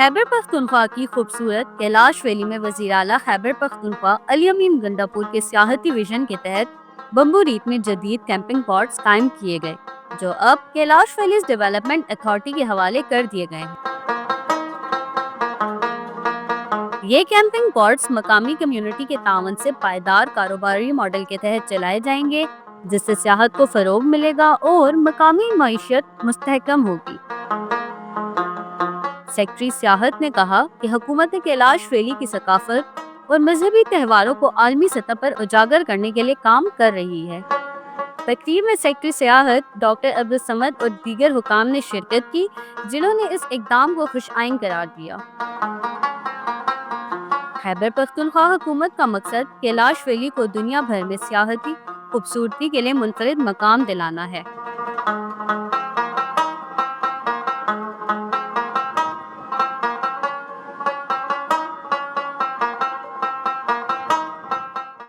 خیبر پختونخوا کی خوبصورت کیلاش ویلی میں وزیر اعلیٰ خیبر پختونخوا علی امین گنڈاپور کے سیاحتی ویژن کے تحت بمبو ریت میں جدید کیمپنگ پاڈز قائم کیے گئے، جو اب کیلاش ویلیز ڈیولپمنٹ اتھارٹی کے حوالے کر دیے گئے ہیں۔ یہ کیمپنگ پاڈز مقامی کمیونٹی کے تعاون سے پائیدار کاروباری ماڈل کے تحت چلائے جائیں گے، جس سے سیاحت کو فروغ ملے گا اور مقامی معیشت مستحکم ہوگی۔ سیکرٹری سیاحت نے کہا کہ حکومت کیلاش ویلی کی ثقافت اور مذہبی تہواروں کو عالمی سطح پر اجاگر کرنے کے لیے کام کر رہی ہے۔ تقریب میں سیکرٹری سیاحت ڈاکٹر عبدالصمد اور دیگر حکام نے شرکت کی، جنہوں نے اس اقدام کو خوش آئند قرار دیا۔ خیبر پختونخوا حکومت کا مقصد کیلاش ویلی کو دنیا بھر میں سیاحتی خوبصورتی کے لیے منفرد مقام دلانا ہے۔